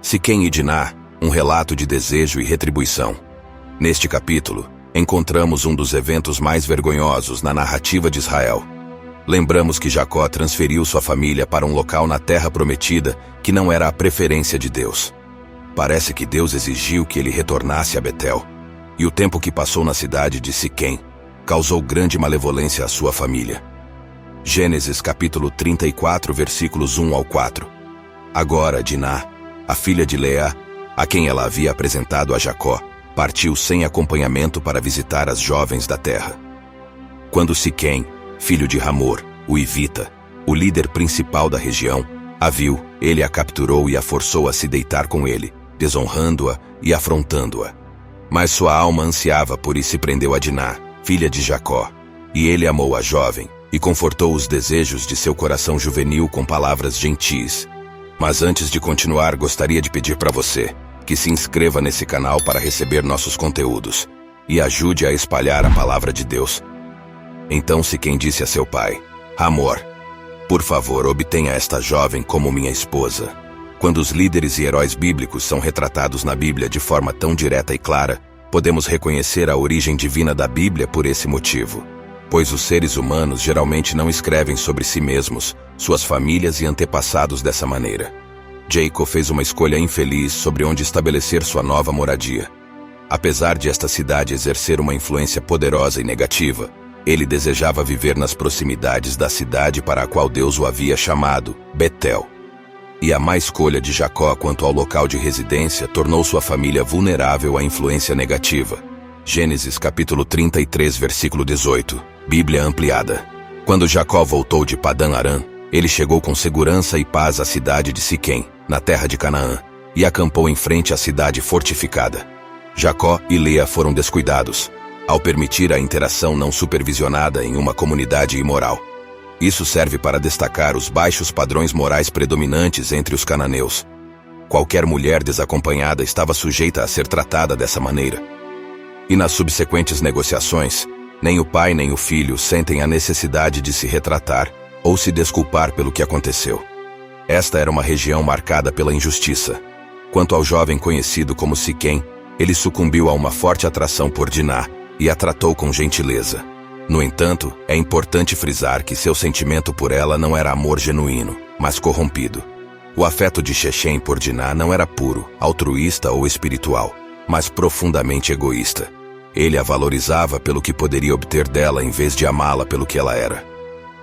Siquém e Diná, um relato de desejo e retribuição. Neste capítulo, encontramos um dos eventos mais vergonhosos na narrativa de Israel. Lembramos que Jacó transferiu sua família para um local na terra prometida que não era a preferência de Deus. Parece que Deus exigiu que ele retornasse a Betel, e o tempo que passou na cidade de Siquém causou grande malevolência à sua família. Gênesis capítulo 34, versículos 1 ao 4. Agora Diná, a filha de Leá, a quem ela havia apresentado a Jacó, partiu sem acompanhamento para visitar as jovens da terra. Quando Siquém, filho de Hamor, o Hivita, o líder principal da região, a viu, ele a capturou e a forçou a se deitar com ele, desonrando-a e afrontando-a. Mas sua alma ansiava por isso se prendeu a Diná, filha de Jacó, e ele amou a jovem e confortou os desejos de seu coração juvenil com palavras gentis. Mas antes de continuar, gostaria de pedir para você que se inscreva nesse canal para receber nossos conteúdos e ajude a espalhar a palavra de Deus. Então Siquém disse a seu pai, Hamor, por favor, obtenha esta jovem como minha esposa. Quando os líderes e heróis bíblicos são retratados na Bíblia de forma tão direta e clara, podemos reconhecer a origem divina da Bíblia por esse motivo. Pois os seres humanos geralmente não escrevem sobre si mesmos, suas famílias e antepassados dessa maneira. Jacob fez uma escolha infeliz sobre onde estabelecer sua nova moradia. Apesar de esta cidade exercer uma influência poderosa e negativa, ele desejava viver nas proximidades da cidade para a qual Deus o havia chamado, Betel. E a má escolha de Jacó quanto ao local de residência tornou sua família vulnerável à influência negativa. Gênesis capítulo 33, versículo 18, Bíblia ampliada. Quando Jacó voltou de Padã Arã, ele chegou com segurança e paz à cidade de Siquém, na terra de Canaã, e acampou em frente à cidade fortificada. Jacó e Leá foram descuidados, ao permitir a interação não supervisionada em uma comunidade imoral. Isso serve para destacar os baixos padrões morais predominantes entre os cananeus. Qualquer mulher desacompanhada estava sujeita a ser tratada dessa maneira. E nas subsequentes negociações, nem o pai nem o filho sentem a necessidade de se retratar ou se desculpar pelo que aconteceu. Esta era uma região marcada pela injustiça. Quanto ao jovem conhecido como Siquém, ele sucumbiu a uma forte atração por Diná e a tratou com gentileza. No entanto, é importante frisar que seu sentimento por ela não era amor genuíno, mas corrompido. O afeto de Shechem por Diná não era puro, altruísta ou espiritual, mas profundamente egoísta. Ele a valorizava pelo que poderia obter dela em vez de amá-la pelo que ela era.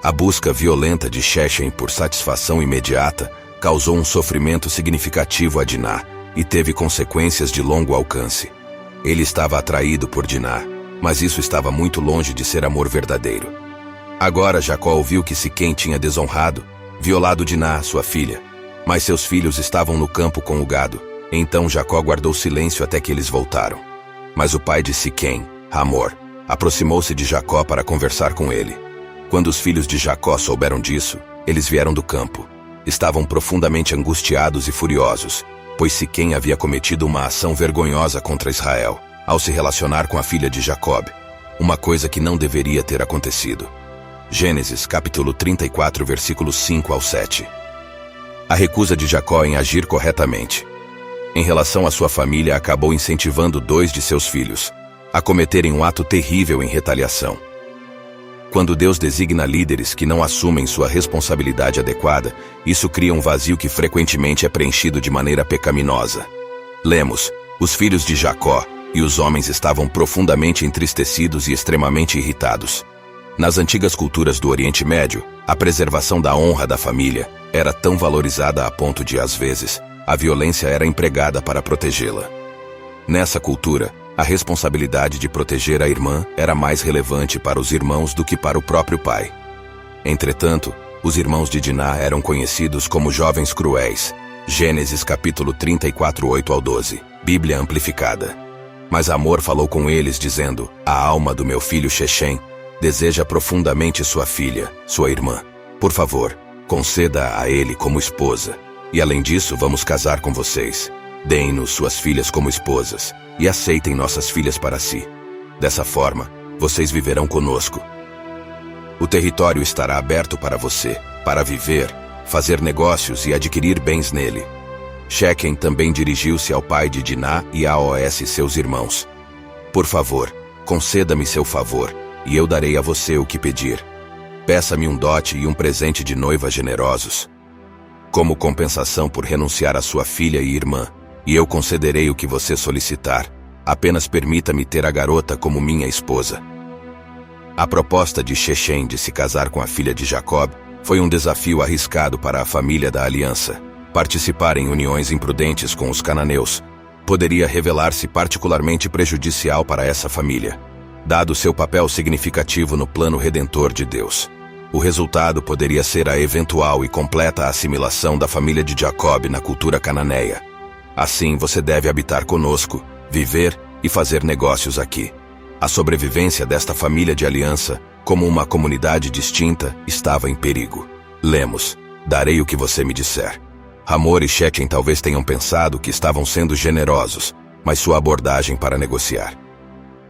A busca violenta de Shechem por satisfação imediata causou um sofrimento significativo a Diná e teve consequências de longo alcance. Ele estava atraído por Diná, mas isso estava muito longe de ser amor verdadeiro. Agora Jacó ouviu que Siquém tinha desonrado, violado Diná, sua filha, mas seus filhos estavam no campo com o gado. Então Jacó guardou silêncio até que eles voltaram. Mas o pai de Siquém, Hamor, aproximou-se de Jacó para conversar com ele. Quando os filhos de Jacó souberam disso, eles vieram do campo. Estavam profundamente angustiados e furiosos, pois Siquém havia cometido uma ação vergonhosa contra Israel, ao se relacionar com a filha de Jacob, uma coisa que não deveria ter acontecido. Gênesis capítulo 34, versículos 5 ao 7. A recusa de Jacó em agir corretamente em relação à sua família acabou incentivando 2 de seus filhos a cometerem um ato terrível em retaliação. Quando Deus designa líderes que não assumem sua responsabilidade adequada, isso cria um vazio que frequentemente é preenchido de maneira pecaminosa. Lemos, os filhos de Jacó e os homens estavam profundamente entristecidos e extremamente irritados. Nas antigas culturas do Oriente Médio, a preservação da honra da família era tão valorizada a ponto de, às vezes, a violência era empregada para protegê-la. Nessa cultura, a responsabilidade de proteger a irmã era mais relevante para os irmãos do que para o próprio pai. Entretanto, os irmãos de Diná eram conhecidos como jovens cruéis. Gênesis capítulo 34, 8 ao 12, Bíblia amplificada. Mas Hamor falou com eles, dizendo, a alma do meu filho Shechem deseja profundamente sua filha, sua irmã. Por favor, conceda a ele como esposa. E além disso, vamos casar com vocês. Deem-nos suas filhas como esposas, e aceitem nossas filhas para si. Dessa forma, vocês viverão conosco. O território estará aberto para você, para viver, fazer negócios e adquirir bens nele. Shequem também dirigiu-se ao pai de Diná e a Aos seus irmãos. Por favor, conceda-me seu favor, e eu darei a você o que pedir. Peça-me um dote e um presente de noiva generosos, como compensação por renunciar à sua filha e irmã, e eu concederei o que você solicitar. Apenas permita-me ter a garota como minha esposa. A proposta de Shechem de se casar com a filha de Jacob foi um desafio arriscado para a família da aliança. Participar em uniões imprudentes com os cananeus poderia revelar-se particularmente prejudicial para essa família, dado seu papel significativo no plano redentor de Deus. O resultado poderia ser a eventual e completa assimilação da família de Jacob na cultura cananeia. Assim, você deve habitar conosco, viver e fazer negócios aqui. A sobrevivência desta família de aliança, como uma comunidade distinta, estava em perigo. Lemos: darei o que você me disser. Hamor e Shequem talvez tenham pensado que estavam sendo generosos, mas sua abordagem para negociar.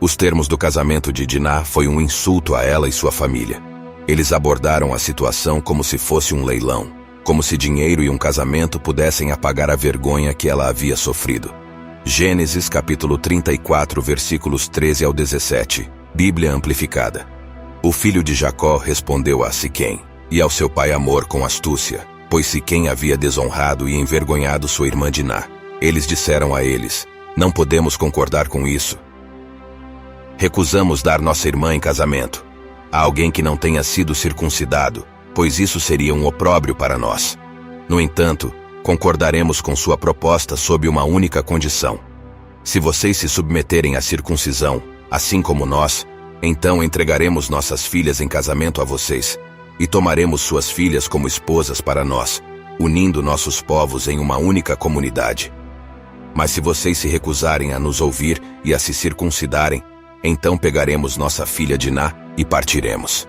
Os termos do casamento de Diná foi um insulto a ela e sua família. Eles abordaram a situação como se fosse um leilão, como se dinheiro e um casamento pudessem apagar a vergonha que ela havia sofrido. Gênesis capítulo 34, versículos 13 ao 17, Bíblia amplificada. O filho de Jacó respondeu a Siquém e ao seu pai Hamor com astúcia, pois Siquém havia desonrado e envergonhado sua irmã Diná. Eles disseram a eles: não podemos concordar com isso. Recusamos dar nossa irmã em casamento a alguém que não tenha sido circuncidado, pois isso seria um opróbrio para nós. No entanto, concordaremos com sua proposta sob uma única condição. Se vocês se submeterem à circuncisão, assim como nós, então entregaremos nossas filhas em casamento a vocês, e tomaremos suas filhas como esposas para nós, unindo nossos povos em uma única comunidade. Mas se vocês se recusarem a nos ouvir e a se circuncidarem, então pegaremos nossa filha Diná e partiremos.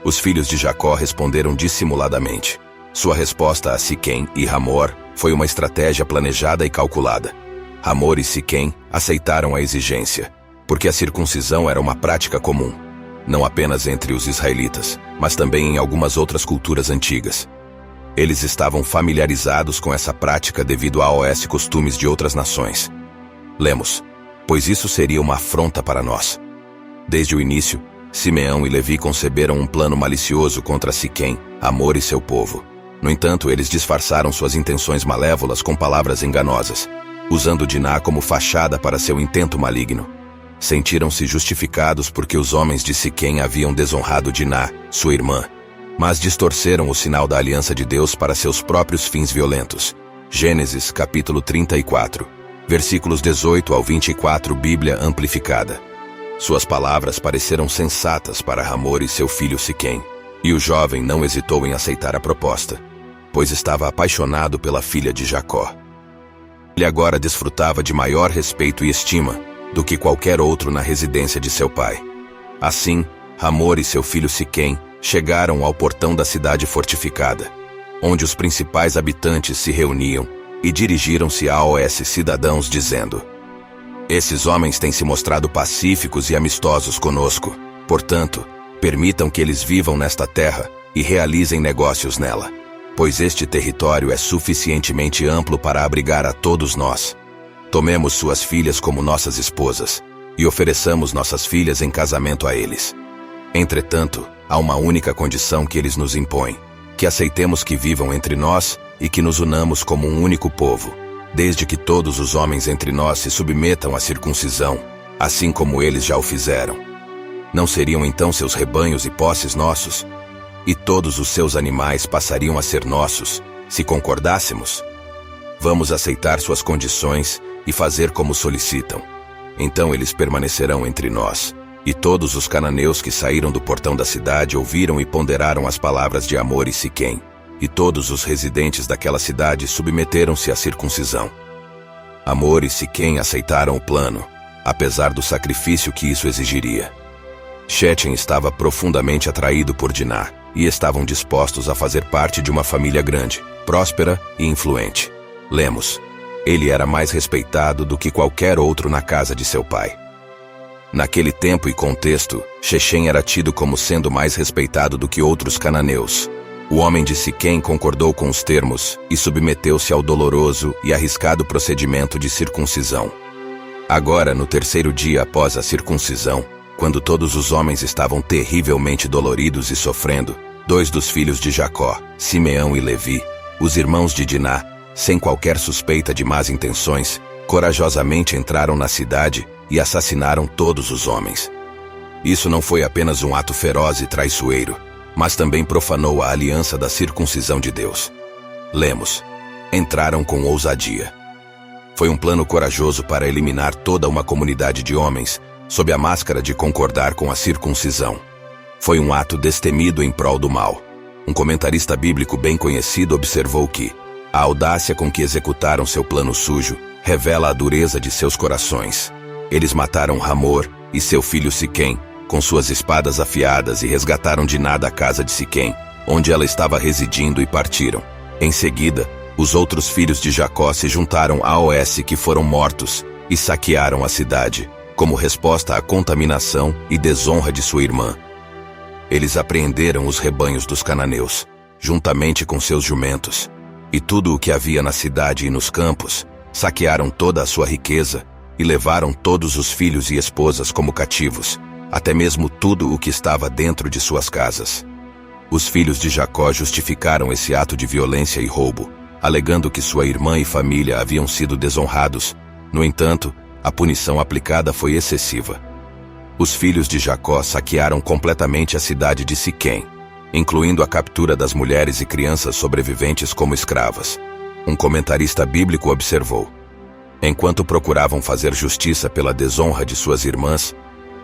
Os filhos de Jacó responderam dissimuladamente. Sua resposta a Siquém e Hamor foi uma estratégia planejada e calculada. Hamor e Siquém aceitaram a exigência, porque a circuncisão era uma prática comum, não apenas entre os israelitas, mas também em algumas outras culturas antigas. Eles estavam familiarizados com essa prática devido aos costumes de outras nações. Lemos: pois isso seria uma afronta para nós. Desde o início, Simeão e Levi conceberam um plano malicioso contra Siquém, Hamor e seu povo. No entanto, eles disfarçaram suas intenções malévolas com palavras enganosas, usando Diná como fachada para seu intento maligno. Sentiram-se justificados porque os homens de Siquém haviam desonrado Diná, sua irmã, mas distorceram o sinal da aliança de Deus para seus próprios fins violentos. Gênesis capítulo 34, versículos 18 ao 24, Bíblia amplificada. Suas palavras pareceram sensatas para Hamor e seu filho Siquém, e o jovem não hesitou em aceitar a proposta, pois estava apaixonado pela filha de Jacó. Ele agora desfrutava de maior respeito e estima do que qualquer outro na residência de seu pai. Assim, Hamor e seu filho Siquém chegaram ao portão da cidade fortificada, onde os principais habitantes se reuniam, e dirigiram-se aos cidadãos dizendo: esses homens têm se mostrado pacíficos e amistosos conosco, portanto, permitam que eles vivam nesta terra e realizem negócios nela, pois este território é suficientemente amplo para abrigar a todos nós. Tomemos suas filhas como nossas esposas e ofereçamos nossas filhas em casamento a eles. Entretanto, há uma única condição que eles nos impõem: que aceitemos que vivam entre nós e que nos unamos como um único povo, desde que todos os homens entre nós se submetam à circuncisão, assim como eles já o fizeram. Não seriam então seus rebanhos e posses nossos? E todos os seus animais passariam a ser nossos, se concordássemos? Vamos aceitar suas condições e fazer como solicitam. Então eles permanecerão entre nós. E todos os cananeus que saíram do portão da cidade ouviram e ponderaram as palavras de Hamor e Siquém, e todos os residentes daquela cidade submeteram-se à circuncisão. Hamor e Siquém aceitaram o plano, apesar do sacrifício que isso exigiria. Shechem estava profundamente atraído por Diná, e estavam dispostos a fazer parte de uma família grande, próspera e influente. Lemos: ele era mais respeitado do que qualquer outro na casa de seu pai. Naquele tempo e contexto, Shechem era tido como sendo mais respeitado do que outros cananeus. O homem de Siquém concordou com os termos e submeteu-se ao doloroso e arriscado procedimento de circuncisão. Agora, no terceiro dia após a circuncisão, quando todos os homens estavam terrivelmente doloridos e sofrendo, 2 dos filhos de Jacó, Simeão e Levi, os irmãos de Diná, sem qualquer suspeita de más intenções, corajosamente entraram na cidade e assassinaram todos os homens. Isso não foi apenas um ato feroz e traiçoeiro, mas também profanou a aliança da circuncisão de Deus. Lemos: entraram com ousadia. Foi um plano corajoso para eliminar toda uma comunidade de homens, sob a máscara de concordar com a circuncisão. Foi um ato destemido em prol do mal. Um comentarista bíblico bem conhecido observou que a audácia com que executaram seu plano sujo revela a dureza de seus corações. Eles mataram Ramor e seu filho Siquém com suas espadas afiadas e resgataram Diná da casa de Siquém, onde ela estava residindo, e partiram. Em seguida, os outros filhos de Jacó se juntaram a Os que foram mortos e saquearam a cidade, como resposta à contaminação e desonra de sua irmã. Eles apreenderam os rebanhos dos cananeus, juntamente com seus jumentos, e tudo o que havia na cidade e nos campos, saquearam toda a sua riqueza e levaram todos os filhos e esposas como cativos, até mesmo tudo o que estava dentro de suas casas. Os filhos de Jacó justificaram esse ato de violência e roubo, alegando que sua irmã e família haviam sido desonrados. No entanto, a punição aplicada foi excessiva. Os filhos de Jacó saquearam completamente a cidade de Siquém, incluindo a captura das mulheres e crianças sobreviventes como escravas. Um comentarista bíblico observou: enquanto procuravam fazer justiça pela desonra de suas irmãs,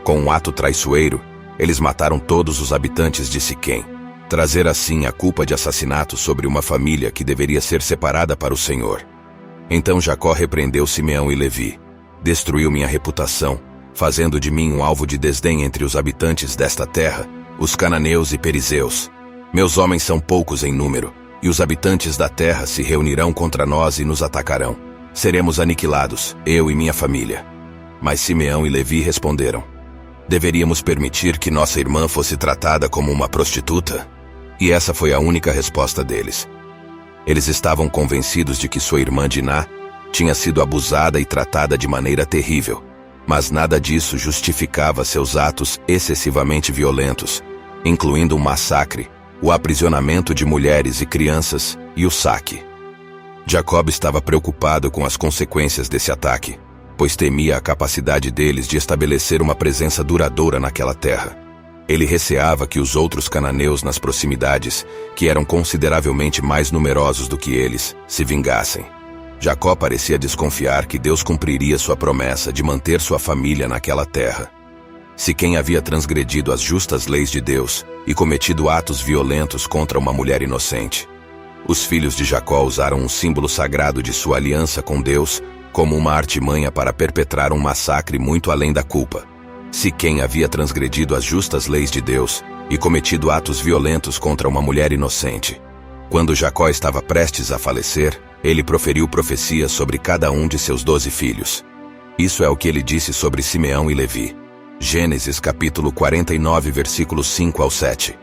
com um ato traiçoeiro, eles mataram todos os habitantes de Siquém. Trazer assim a culpa de assassinato sobre uma família que deveria ser separada para o Senhor. Então Jacó repreendeu Simeão e Levi. Destruiu minha reputação, fazendo de mim um alvo de desdém entre os habitantes desta terra, os cananeus e perizeus. Meus homens são poucos em número, e os habitantes da terra se reunirão contra nós e nos atacarão. Seremos aniquilados, eu e minha família. Mas Simeão e Levi responderam: deveríamos permitir que nossa irmã fosse tratada como uma prostituta? E essa foi a única resposta deles. Eles estavam convencidos de que sua irmã Diná tinha sido abusada e tratada de maneira terrível, mas nada disso justificava seus atos excessivamente violentos, incluindo um massacre, o aprisionamento de mulheres e crianças e o saque. Jacob estava preocupado com as consequências desse ataque, pois temia a capacidade deles de estabelecer uma presença duradoura naquela terra. Ele receava que os outros cananeus nas proximidades, que eram consideravelmente mais numerosos do que eles, se vingassem. Jacó parecia desconfiar que Deus cumpriria sua promessa de manter sua família naquela terra. Siquém havia transgredido as justas leis de Deus e cometido atos violentos contra uma mulher inocente. Os filhos de Jacó usaram um símbolo sagrado de sua aliança com Deus como uma artimanha para perpetrar um massacre muito além da culpa. Siquém havia transgredido as justas leis de Deus e cometido atos violentos contra uma mulher inocente. Quando Jacó estava prestes a falecer, ele proferiu profecias sobre cada um de seus 12 filhos. Isso é o que ele disse sobre Simeão e Levi. Gênesis capítulo 49, versículos 5 ao 7.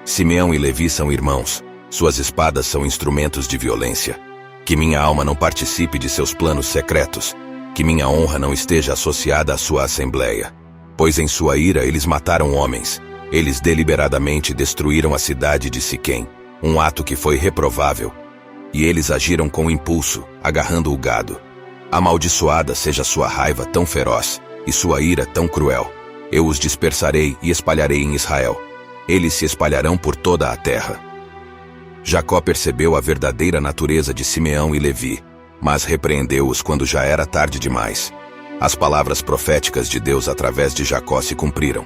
Simeão e Levi são irmãos. Suas espadas são instrumentos de violência. Que minha alma não participe de seus planos secretos. Que minha honra não esteja associada à sua assembleia. Pois em sua ira eles mataram homens. Eles deliberadamente destruíram a cidade de Siquém, um ato que foi reprovável. E eles agiram com impulso, agarrando o gado. Amaldiçoada seja sua raiva tão feroz, e sua ira tão cruel. Eu os dispersarei e espalharei em Israel. Eles se espalharão por toda a terra. Jacó percebeu a verdadeira natureza de Simeão e Levi, mas repreendeu-os quando já era tarde demais. As palavras proféticas de Deus através de Jacó se cumpriram.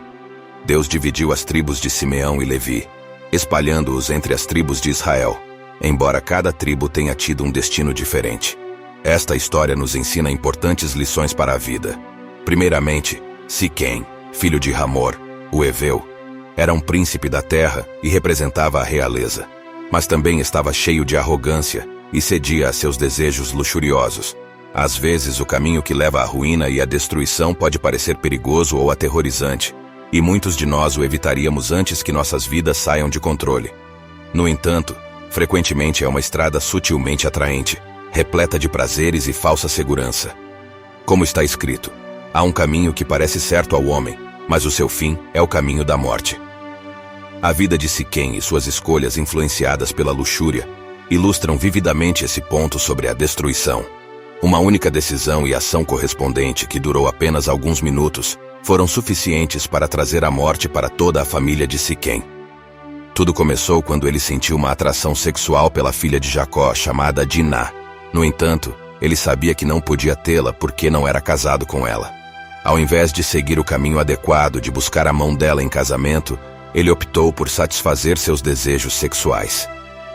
Deus dividiu as tribos de Simeão e Levi, espalhando-os entre as tribos de Israel, embora cada tribo tenha tido um destino diferente. Esta história nos ensina importantes lições para a vida. Primeiramente, Siquém, filho de Ramor, o Heveu, era um príncipe da terra e representava a realeza, mas também estava cheio de arrogância e cedia a seus desejos luxuriosos. Às vezes, o caminho que leva à ruína e à destruição pode parecer perigoso ou aterrorizante, e muitos de nós o evitaríamos antes que nossas vidas saiam de controle. No entanto, frequentemente é uma estrada sutilmente atraente, repleta de prazeres e falsa segurança. Como está escrito, há um caminho que parece certo ao homem, mas o seu fim é o caminho da morte. A vida de Siquém e suas escolhas influenciadas pela luxúria ilustram vividamente esse ponto sobre a destruição. Uma única decisão e ação correspondente que durou apenas alguns minutos foram suficientes para trazer a morte para toda a família de Siquém. Tudo começou quando ele sentiu uma atração sexual pela filha de Jacó, chamada Diná. No entanto, ele sabia que não podia tê-la porque não era casado com ela. Ao invés de seguir o caminho adequado de buscar a mão dela em casamento, ele optou por satisfazer seus desejos sexuais.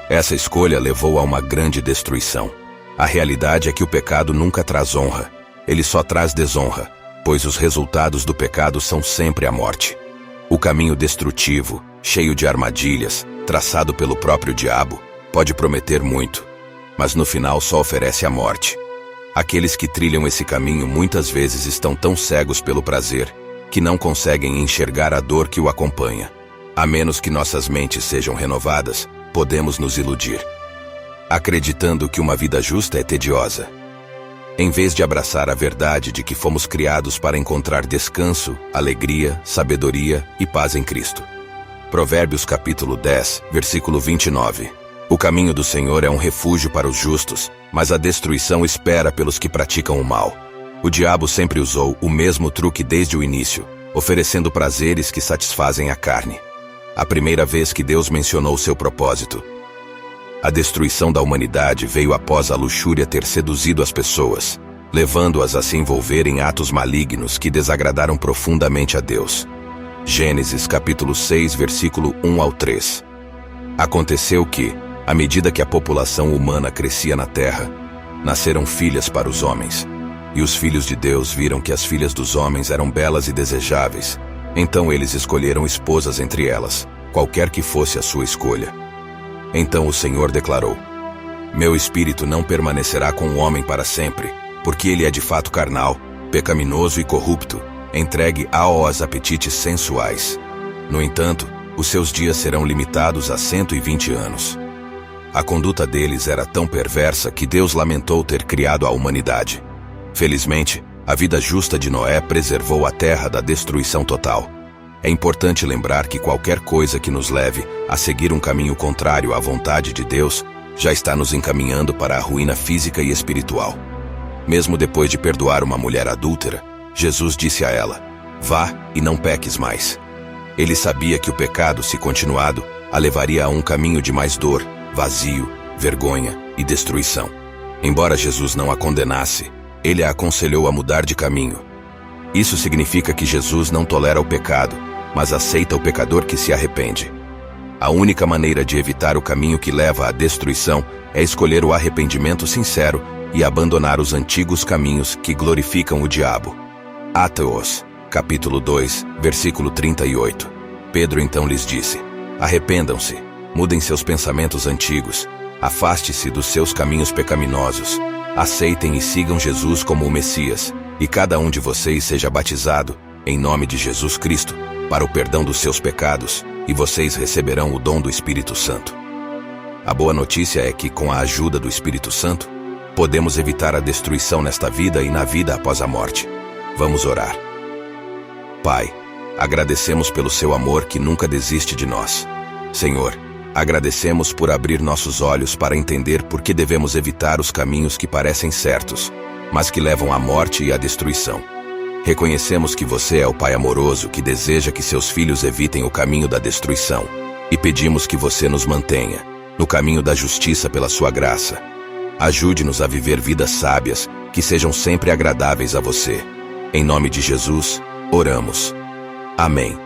Essa escolha levou a uma grande destruição. A realidade é que o pecado nunca traz honra. Ele só traz desonra, pois os resultados do pecado são sempre a morte. O caminho destrutivo, cheio de armadilhas, traçado pelo próprio diabo, pode prometer muito, mas no final só oferece a morte. Aqueles que trilham esse caminho muitas vezes estão tão cegos pelo prazer que não conseguem enxergar a dor que o acompanha. A menos que nossas mentes sejam renovadas, podemos nos iludir, acreditando que uma vida justa é tediosa, em vez de abraçar a verdade de que fomos criados para encontrar descanso, alegria, sabedoria e paz em Cristo. Provérbios capítulo 10, versículo 29. O caminho do Senhor é um refúgio para os justos, mas a destruição espera pelos que praticam o mal. O diabo sempre usou o mesmo truque desde o início, oferecendo prazeres que satisfazem a carne. A primeira vez que Deus mencionou seu propósito, a destruição da humanidade veio após a luxúria ter seduzido as pessoas, levando-as a se envolver em atos malignos que desagradaram profundamente a Deus. Gênesis capítulo 6, versículo 1 ao 3. Aconteceu que, à medida que a população humana crescia na terra, nasceram filhas para os homens, e os filhos de Deus viram que as filhas dos homens eram belas e desejáveis. Então eles escolheram esposas entre elas, qualquer que fosse a sua escolha. Então o Senhor declarou: Meu espírito não permanecerá com o homem para sempre, porque ele é de fato carnal, pecaminoso e corrupto, entregue aos apetites sensuais. No entanto, os seus dias serão limitados a 120 anos. A conduta deles era tão perversa que Deus lamentou ter criado a humanidade. Felizmente, a vida justa de Noé preservou a terra da destruição total. É importante lembrar que qualquer coisa que nos leve a seguir um caminho contrário à vontade de Deus já está nos encaminhando para a ruína física e espiritual. Mesmo depois de perdoar uma mulher adúltera, Jesus disse a ela: Vá e não peques mais. Ele sabia que o pecado, se continuado, a levaria a um caminho de mais dor, vazio, vergonha e destruição. Embora Jesus não a condenasse, ele a aconselhou a mudar de caminho. Isso significa que Jesus não tolera o pecado, mas aceita o pecador que se arrepende. A única maneira de evitar o caminho que leva à destruição é escolher o arrependimento sincero e abandonar os antigos caminhos que glorificam o diabo. Atos, capítulo 2, versículo 38. Pedro então lhes disse: Arrependam-se, mudem seus pensamentos antigos, afaste-se dos seus caminhos pecaminosos, aceitem e sigam Jesus como o Messias, e cada um de vocês seja batizado, em nome de Jesus Cristo, para o perdão dos seus pecados, e vocês receberão o dom do Espírito Santo. A boa notícia é que, com a ajuda do Espírito Santo, podemos evitar a destruição nesta vida e na vida após a morte. Vamos orar. Pai, agradecemos pelo seu amor que nunca desiste de nós. Senhor, agradecemos por abrir nossos olhos para entender por que devemos evitar os caminhos que parecem certos, mas que levam à morte e à destruição. Reconhecemos que você é o Pai amoroso que deseja que seus filhos evitem o caminho da destruição, e pedimos que você nos mantenha no caminho da justiça pela sua graça. Ajude-nos a viver vidas sábias que sejam sempre agradáveis a você. Em nome de Jesus, oramos. Amém.